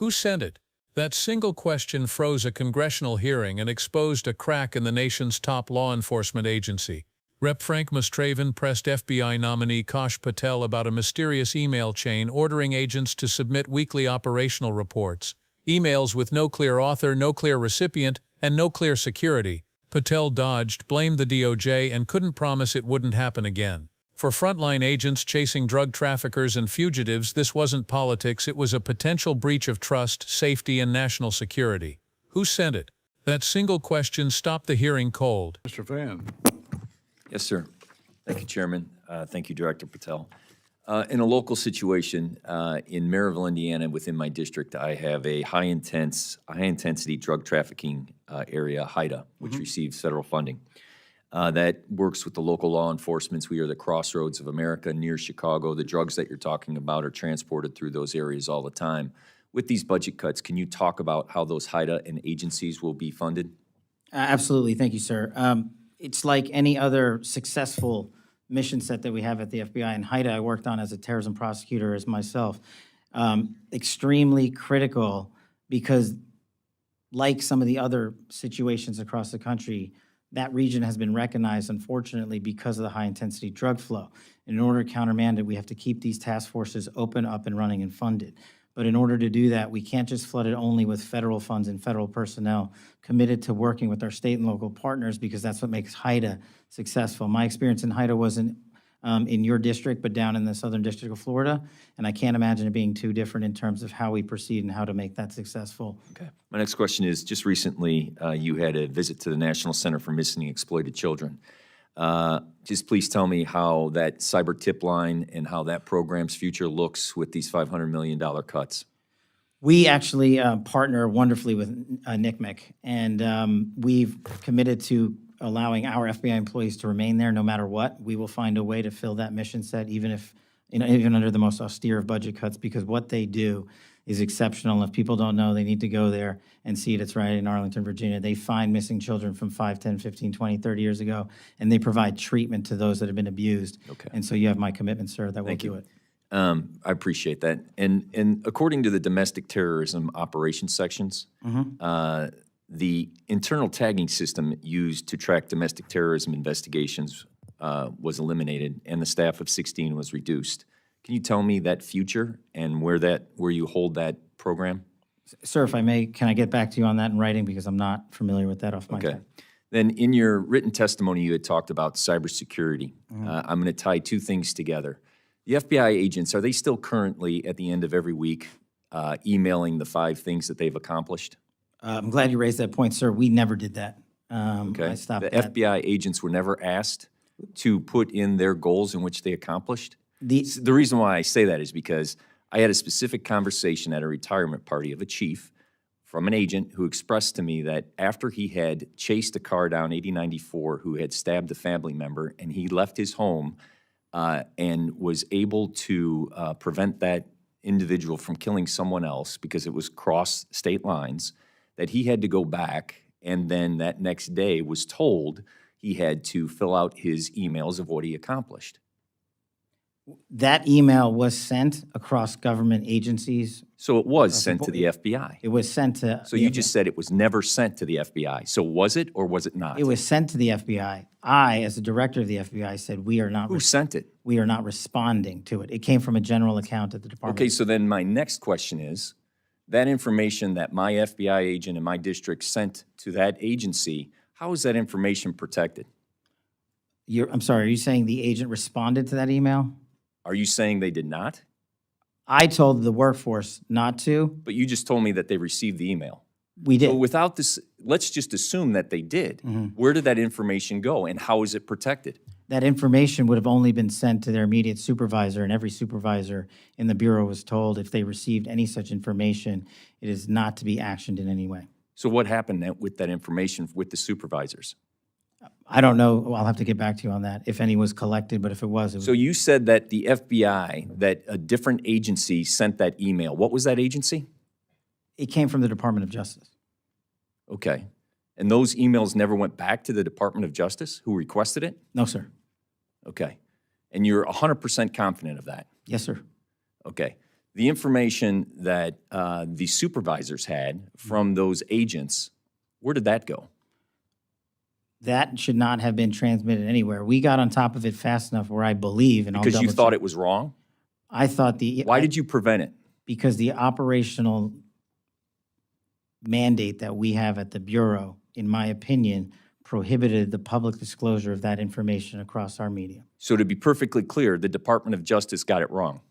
Who sent it? That single question froze a congressional hearing and exposed a crack in the nation's top law enforcement agency. Rep. Frank Mustraven pressed FBI nominee Kash Patel about a mysterious email chain ordering agents to submit weekly operational reports. Emails with no clear author, no clear recipient, and no clear security. Patel dodged, blamed the DOJ, and couldn't promise it wouldn't happen again. For frontline agents chasing drug traffickers and fugitives, this wasn't politics, it was a potential breach of trust, safety, and national security. Who sent it? That single question stopped the hearing cold. Mr. Van. Yes, sir. Thank you, Chairman. Thank you, Director Patel. In a local situation in Maryville, Indiana, within my district, I have a high-intensity drug trafficking area, HIDA, which receives federal funding. That works with the local law enforcement. We are the crossroads of America near Chicago. The drugs that you're talking about are transported through those areas all the time. With these budget cuts, can you talk about how those HIDA and agencies will be funded? Absolutely. Thank you, sir. It's like any other successful mission set that we have at the FBI, and HIDA I worked on as a terrorism prosecutor as myself. Extremely critical because, like some of the other situations across the country, that region has been recognized, unfortunately, because of the high-intensity drug flow. And in order to countermand it, we have to keep these task forces open, up and running, and funded. But in order to do that, we can't just flood it only with federal funds and federal personnel committed to working with our state and local partners, because that's what makes HIDA successful. My experience in HIDA wasn't in your district, but down in the Southern District of Florida, and I can't imagine it being too different in terms of how we proceed and how to make that successful. Okay. My next question is, just recently you had a visit to the National Center for Missing and Exploited Children. Just please tell me how that cyber tip line and how that program's future looks with these $500 million cuts. We actually partner wonderfully with NCMEC, and we've committed to allowing our FBI employees to remain there no matter what. We will find a way to fill that mission set, even if, even under the most austere of budget cuts, because what they do is exceptional. If people don't know, they need to go there and see it. It's right in Arlington, Virginia. They find missing children from 5, 10, 15, 20, 30 years ago, and they provide treatment to those that have been abused. Okay. And so you have my commitment, sir, that we'll do it. I appreciate that. And according to the domestic terrorism operations sections, the internal tagging system used to track domestic terrorism investigations was eliminated, and the staff of 16 was reduced. Can you tell me that future and where you hold that program? Sir, if I may, can I get back to you on that in writing, because I'm not familiar with that off my Okay. head. Then in your written testimony, you had talked about cybersecurity. I'm going to tie two things together. The FBI agents, are they still currently at the end of every week emailing the 5 things that they've accomplished? I'm glad you raised that point, sir. We never did that. Okay. I stopped The that. FBI agents were never asked to put in their goals in which they accomplished? The, The reason why I say that is because I had a specific conversation at a retirement party of a chief from an agent who expressed to me that after he had chased a car down 8094 who had stabbed a family member, and he left his home and was able to prevent that individual from killing someone else because it was cross state lines, that he had to go back, and then that next day was told he had to fill out his emails of what he accomplished. that email was sent across government agencies. So it was sent to the FBI. It was sent to. So you just said it was never sent to the FBI. So was it or was it not? It was sent to the FBI. I, as the director of the FBI, said we are not. Who sent it? We are not responding to it. It came from a general account at the department. Okay, so then my next question is, that information that my FBI agent in my district sent to that agency, how is that information protected? I'm sorry, are you saying the agent responded to that email? Are you saying they did not? I told the workforce not to. But you just told me that they received the email. We did. So without this, let's just assume that they did. Where did that information go and how is it protected? That information would have only been sent to their immediate supervisor, and every supervisor in the Bureau was told if they received any such information, it is not to be actioned in any way. So what happened with that information with the supervisors? I don't know. Well, I'll have to get back to you on that, if any was collected, but if it was, it was. So you said that the FBI, that a different agency sent that email. What was that agency? It came from the Department of Justice. Okay. And those emails never went back to the Department of Justice who requested it? No, sir. Okay. And you're 100% confident of that? Yes, sir. Okay. The information that the supervisors had from those agents, where did that go? That should not have been transmitted anywhere. We got on top of it fast enough where I believe, and Because I'll you double thought check. it was wrong? I thought Why did you prevent it? because the operational mandate that we have at the Bureau, in my opinion, prohibited the public disclosure of that information across our media. So to be perfectly clear, the Department of Justice got it wrong.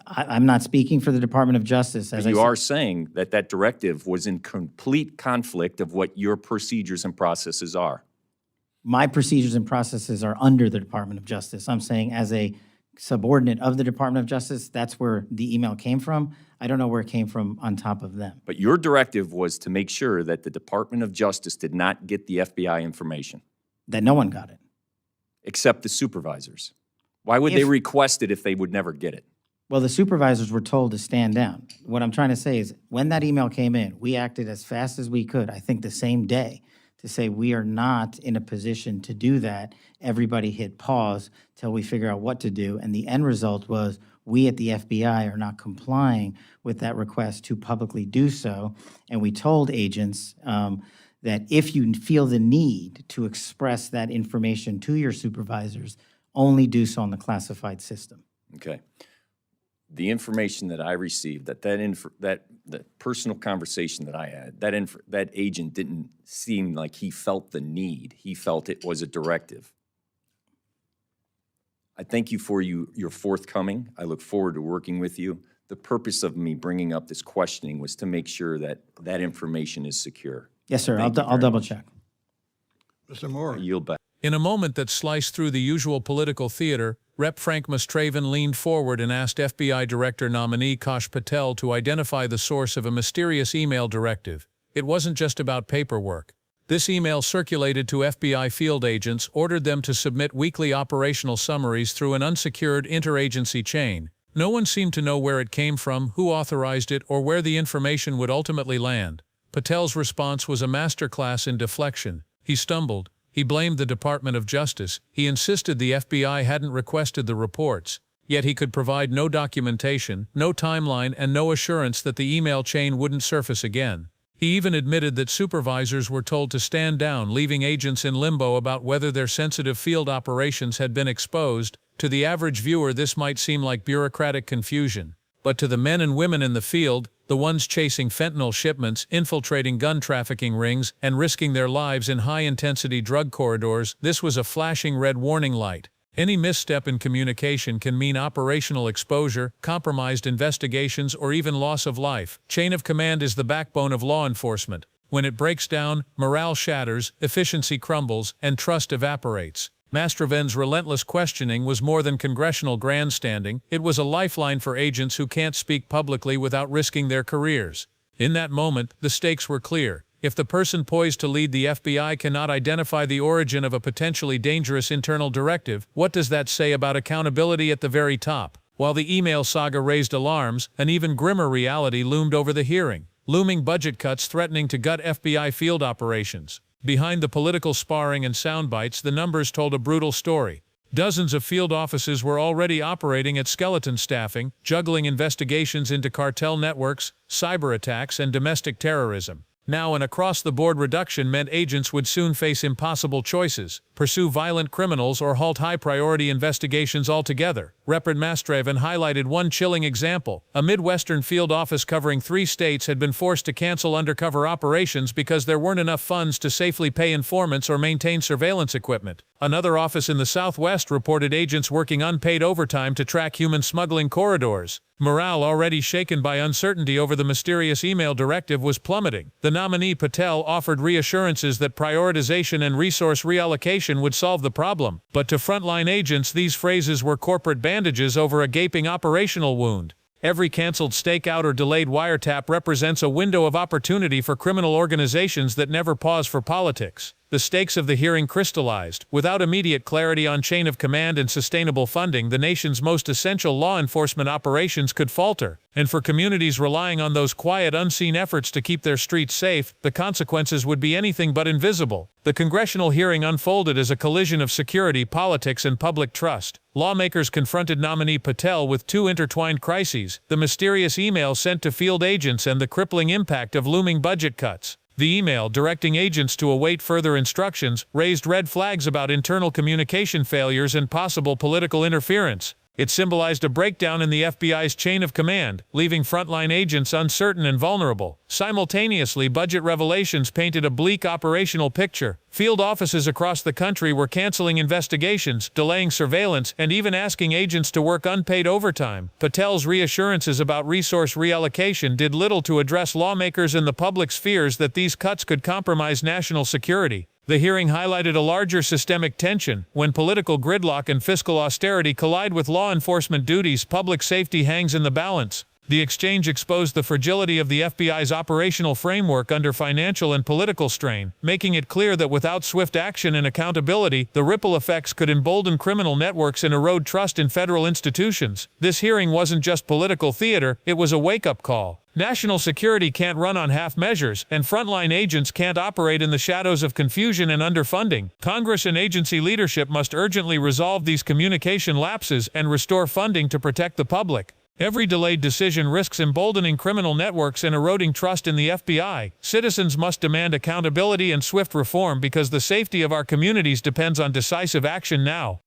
I'm not speaking for the Department of Justice, as I You said. are saying that that directive was in complete conflict of what your procedures and processes are. My procedures and processes are under the Department of Justice. I'm saying as a subordinate of the Department of Justice, that's where the email came from. I don't know where it came from on top of them. But your directive was to make sure that the Department of Justice did not get the FBI information, That no one got it. except the supervisors. Why would they request it if they would never get it? Well, the supervisors were told to stand down. What I'm trying to say is, when that email came in, we acted as fast as we could, I think the same day, to say we are not in a position to do that. Everybody hit pause till we figure out what to do. And the end result was we at the FBI are not complying with that request to publicly do so. And we told agents that if you feel the need to express that information to your supervisors, only do so on the classified system. Okay. The information that I received, that personal conversation that I had, that agent didn't seem like he felt the need. He felt it was a directive. I thank you for your forthcoming. I look forward to working with you. The purpose of me bringing up this questioning was to make sure that that information is secure. Yes, sir. Thank you I'll very double much. check. Mr. Moore. I yield back. In a moment that sliced through the usual political theater, Rep. Frank Mrvan leaned forward and asked FBI Director nominee Kash Patel to identify the source of a mysterious email directive. It wasn't just about paperwork. This email circulated to FBI field agents, ordered them to submit weekly operational summaries through an unsecured interagency chain. No one seemed to know where it came from, who authorized it, or where the information would ultimately land. Patel's response was a masterclass in deflection. He stumbled. He blamed the Department of Justice. He insisted the FBI hadn't requested the reports. Yet he could provide no documentation, no timeline, and no assurance that the email chain wouldn't surface again. He even admitted that supervisors were told to stand down, leaving agents in limbo about whether their sensitive field operations had been exposed. To the average viewer, this might seem like bureaucratic confusion. But to the men and women in the field, the ones chasing fentanyl shipments, infiltrating gun trafficking rings, and risking their lives in high-intensity drug corridors, this was a flashing red warning light. Any misstep in communication can mean operational exposure, compromised investigations, or even loss of life. Chain of command is the backbone of law enforcement. When it breaks down, morale shatters, efficiency crumbles, and trust evaporates. Mrvan's relentless questioning was more than congressional grandstanding. It was a lifeline for agents who can't speak publicly without risking their careers. In that moment, the stakes were clear. If the person poised to lead the FBI cannot identify the origin of a potentially dangerous internal directive, what does that say about accountability at the very top? While the email saga raised alarms, an even grimmer reality loomed over the hearing. Looming budget cuts threatening to gut FBI field operations. Behind the political sparring and sound bites, the numbers told a brutal story. Dozens of field offices were already operating at skeleton staffing, juggling investigations into cartel networks, cyber attacks, and domestic terrorism. Now, an across-the-board reduction meant agents would soon face impossible choices: pursue violent criminals or halt high-priority investigations altogether. Rep. Mrvan highlighted one chilling example. A Midwestern field office covering 3 states had been forced to cancel undercover operations because there weren't enough funds to safely pay informants or maintain surveillance equipment. Another office in the Southwest reported agents working unpaid overtime to track human smuggling corridors. Morale, already shaken by uncertainty over the mysterious email directive, was plummeting. The nominee Patel offered reassurances that prioritization and resource reallocation would solve the problem. But to frontline agents, these phrases were corporate bandages over a gaping operational wound. Every canceled stakeout or delayed wiretap represents a window of opportunity for criminal organizations that never pause for politics. The stakes of the hearing crystallized. Without immediate clarity on chain of command and sustainable funding, the nation's most essential law enforcement operations could falter. And for communities relying on those quiet, unseen efforts to keep their streets safe, the consequences would be anything but invisible. The congressional hearing unfolded as a collision of security, politics, and public trust. Lawmakers confronted nominee Patel with two intertwined crises: the mysterious email sent to field agents and the crippling impact of looming budget cuts. The email, directing agents to await further instructions, raised red flags about internal communication failures and possible political interference. It symbolized a breakdown in the FBI's chain of command, leaving frontline agents uncertain and vulnerable. Simultaneously, budget revelations painted a bleak operational picture. Field offices across the country were canceling investigations, delaying surveillance, and even asking agents to work unpaid overtime. Patel's reassurances about resource reallocation did little to address lawmakers and the public's fears that these cuts could compromise national security. The hearing highlighted a larger systemic tension. When political gridlock and fiscal austerity collide with law enforcement duties, public safety hangs in the balance. The exchange exposed the fragility of the FBI's operational framework under financial and political strain, making it clear that without swift action and accountability, the ripple effects could embolden criminal networks and erode trust in federal institutions. This hearing wasn't just political theater, it was a wake-up call. National security can't run on half measures, and frontline agents can't operate in the shadows of confusion and underfunding. Congress and agency leadership must urgently resolve these communication lapses and restore funding to protect the public. Every delayed decision risks emboldening criminal networks and eroding trust in the FBI. Citizens must demand accountability and swift reform because the safety of our communities depends on decisive action now.